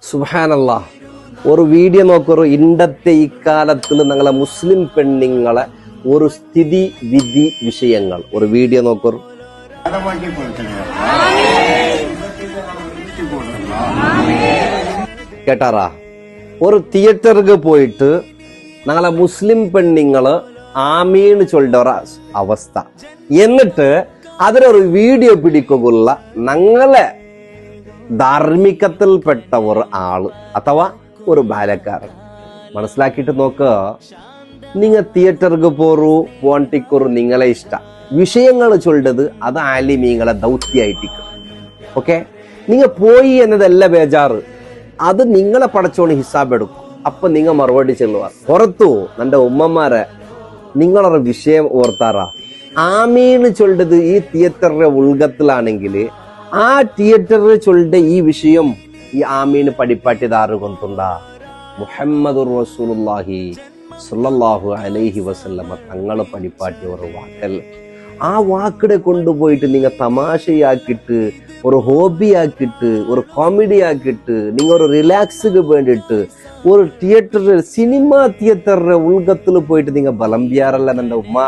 സുബ്ഹാനല്ലാഹ്. ഒരു വീഡിയോ നോക്കൊരു ഇണ്ടത്തെ ഇക്കാലത്തിൽ ഞങ്ങളെ മുസ്ലിം പെണ്ണുങ്ങളെ ഒരു സ്ഥിതി വിധി വിഷയങ്ങൾ ഒരു വീഡിയോ നോക്കൊരു കേട്ടാറാ. ഒരു തിയേറ്റർക്ക് പോയിട്ട് ഞങ്ങളെ മുസ്ലിം പെണ്ണുങ്ങള് ആമീന്ന് ചൊല്ലുന്ന ഒരു അവസ്ഥ, എന്നിട്ട് അതിലൊരു വീഡിയോ പിടിക്കുള്ള ഞങ്ങളെ ധാർമ്മികത്തിൽപ്പെട്ട ഒരു ആള് അഥവാ ഒരു ബാലക്കാരൻ മനസ്സിലാക്കിയിട്ട് നോക്ക്. നിങ്ങൾ തിയേറ്റർക്ക് പോണ്ടിക്കൊരു നിങ്ങളെ ഇഷ്ട വിഷയങ്ങൾ ചൊല്ലത് അത് ആലിമീങ്ങളെ ദൗത്യമായിട്ടിക്കും. ഓക്കെ, നിങ്ങൾ പോയി എന്നതല്ല ബേജാറ്, അത് നിങ്ങളെ പടച്ചോണ് ഹിസാബ് എടുക്കും. അപ്പൊ നിങ്ങൾ മറുപടി ചെല്ലുക. പുറത്തു എൻ്റെ ഉമ്മമാരെ നിങ്ങളൊരു വിഷയം ഓർത്താറാ. ആമീന്ന് ചൊല്ലത് ഈ തിയേറ്ററിന്റെ ഉൾഗത്തിലാണെങ്കിൽ ആ തിയേറ്ററിൽ ചൊല്ലിന്റെ ഈ വിഷയം ഈ ആമീന് പഠിപ്പാട്ടിയതാറ് കൊണ്ടുണ്ടാ മുഹമ്മദുർ റസൂലുള്ളാഹി സ്വല്ലല്ലാഹു അലൈഹി വസല്ലമ തങ്ങളെ പഠിപ്പാട്ടിയ ഒരു വാക്കല്ല. ആ വാക്കിടെ കൊണ്ടുപോയിട്ട് നിങ്ങൾ തമാശയാക്കിയിട്ട് ഒരു ഹോബി ആക്കിയിട്ട് ഒരു കോമഡി ആക്കിയിട്ട് നിങ്ങൾ ഒരു റിലാക്സിന് വേണ്ടിയിട്ട് ഒരു തിയേറ്ററിൽ സിനിമ തിയേറ്ററിന്റെ ഉൾഗത്തിൽ പോയിട്ട് നിങ്ങൾ ബലംബിയാറല്ല എൻ്റെ ഉമ്മ.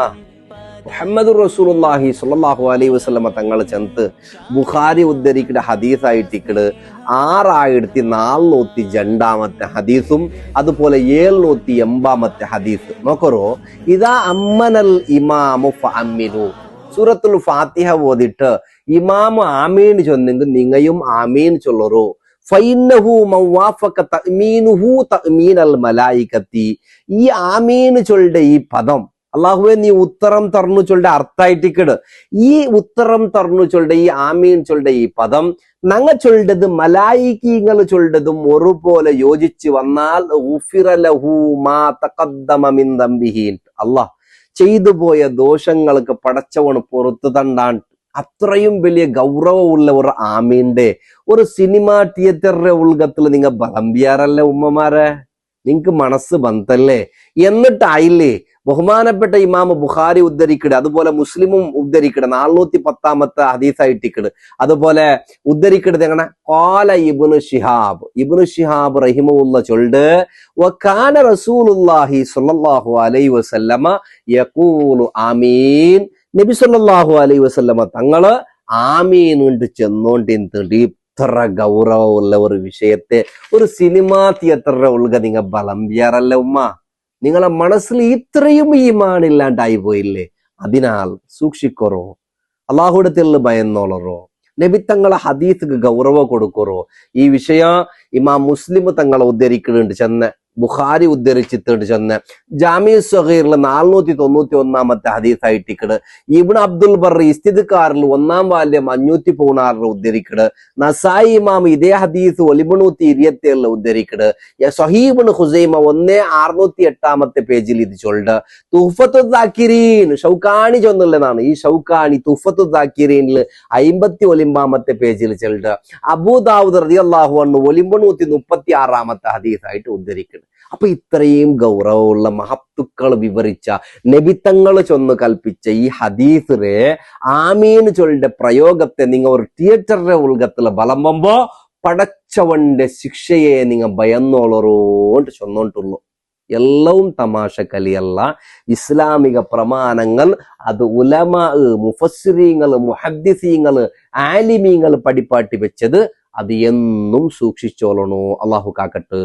മുഹമ്മദുർ റസൂലുള്ളാഹി സ്വല്ലല്ലാഹു അലൈഹി വസല്ലമ തങ്ങൾ ചെന്ന് ബുഖാരി ഉദ്ധരിക്കുന്ന ഹദീസായിട്ടിക്കട് 6402 ഹദീസും അതുപോലെ 780 ഹദീസ് നോക്കറോ. ഇതാ അമ്മനൽ ഇമാമു ഫഅമ്മിനു, സൂറത്തുൽ ഫാത്തിഹ ഓതിട്ട് ഇമാമു ആമീൻ ചൊന്നെങ്കിൽ നിങ്ങയും ആമീൻ ചൊല്ലറോ. ഫൈന്നഹു മവാഫക തഅമീനുഹു തഅമീനൽ മലായികത്തി. ഈ ആമീൻ ചൊല്ലുടെ ഈ പദം അള്ളാഹുവെ നീ ഉത്തരം തർന്നു ചൊല്ലുടെ അർത്ഥായിട്ടിക്കട്. ഈ ഉത്തരം തർന്നു ചൊല്ലുടെ ഈ ആമീൻ ചൊല്ലുടെ ഈ പദം ഞങ്ങൾ ചൊല്ലത് മലായികീങ്ങൾ ചൊല്ലതും ഒരുപോലെ യോജിച്ച് വന്നാൽ അള്ളാഹ് ചെയ്തു പോയ ദോഷങ്ങൾക്ക് പടച്ചവണ് പുറത്തു തണ്ടാൻ അത്രയും വലിയ ഗൗരവമുള്ള ഒരു ആമീന്റെ ഒരു സിനിമ തിയേറ്ററിന്റെ ഉൾഗത്തിൽ നിങ്ങൾ ബലംബിയാറല്ലേ ഉമ്മമാരെ? നിങ്ങക്ക് മനസ്സ് ബന്ധല്ലേ? എന്നിട്ടായില്ലേ ബഹുമാനപ്പെട്ട ഇമാമ് ബുഖാരി ഉദ്ധരിക്കട്, അതുപോലെ മുസ്ലിമും ഉദ്ധരിക്കട് 410 ഹദീസായിട്ടിക്കട്, അതുപോലെ ഉദ്ധരിക്കട് എങ്ങനെ ഖാല ഇബ്നു ശിഹാബ് റഹിമഹുല്ല ചൊല്ല് വകാന റസൂലുള്ളാഹി സ്വല്ലല്ലാഹു അലൈഹി വസല്ലമ യഖൂലു ആമീൻ. നബി സല്ലല്ലാഹു അലൈഹി വസല്ലമ തങ്ങള് ആമീൻ കൊണ്ട് ചെന്നോണ്ടിരുന്നിട്ട് ഇത്ര ഗൗരവമുള്ള ഒരു വിഷയത്തെ ഒരു സിനിമാ തിയേറ്ററിന്റെ ഉൾഗ നിങ്ങൾ ബലംബിയാറല്ല ഉമ്മ. നിങ്ങളെ മനസ്സിൽ ഇത്രയും ഈമാനില്ലാണ്ടായി പോയില്ലേ? അതിനാൽ സൂക്ഷിക്കറോ, അള്ളാഹുടെ തെല്ല് ഭയന്നോളറോ, നബി തങ്ങളെ ഹദീസിക്ക് ഗൗരവ കൊടുക്കറോ. ഈ വിഷയം ഇമാം മുസ്ലിം തങ്ങളെ ഉദ്ധരിക്കുന്നുണ്ട് ചെന്ന്, ബുഖാരി ഉദ്ധരിച്ചിട്ടുണ്ട് ചെന്ന്, ജാമി സഗീറിൽ 491 ഹദീസായിട്ടിക്കട്, ഇബ്നു അബ്ദുൽ ബർ ഇസ്തിദ്കാറിൽ 1-ാം വാല്യം 516 ഉദ്ധരിക്കട്, നസായി ഇമാം ഇതേ ഹദീസ് 127 ഉദ്ധരിക്കട്, സഹീഹ് ഇബ്നു ഖുസൈമ 1608 പേജിൽ ഇത് ചൊല്ലുണ്ട്. തുഹ്ഫത്തു ദാക്കിരീൻ ഷൗക്കാനി ചൊന്നുള്ളതാണ്. ഈ ഷൗക്കാനി തുഹ്ഫത്തു ദാക്കിരീനിൽ 59 പേജിൽ ചൊല്ലുണ്ട്. അബൂദാവൂദ് റളിയല്ലാഹു അൻഹു 136 ഹദീസായിട്ട് ഉദ്ധരിക്കട്. അപ്പൊ ഇത്രയും ഗൗരവമുള്ള മഹത്തുക്കൾ വിവരിച്ച നബിത്തങ്ങൾ ചൊന്ന് കൽപ്പിച്ച ഈ ഹദീസിലെ ആമീൻ ചൊല്ലിന്റെ പ്രയോഗത്തെ നിങ്ങൾ ഒരു തിയേറ്ററിന്റെ ഉൾഗത്തില് ബലമ്പോ പടച്ചവന്റെ ശിക്ഷയെ നിങ്ങൾ ഭയന്നോളറോണ്ട് ചൊന്നോണ്ടുള്ളൂ. എല്ലവും തമാശ കലിയല്ല. ഇസ്ലാമിക പ്രമാണങ്ങൾ അത് ഉലമാ, മുഫസ്സിരീങ്ങള്, മുഹദ്ദിസീങ്ങള്, ആലിമീങ്ങൾ പഠിപ്പാട്ടി വെച്ചത് അത് എന്നും സൂക്ഷിച്ചോളണോ. അള്ളാഹു കാക്കട്ടെ.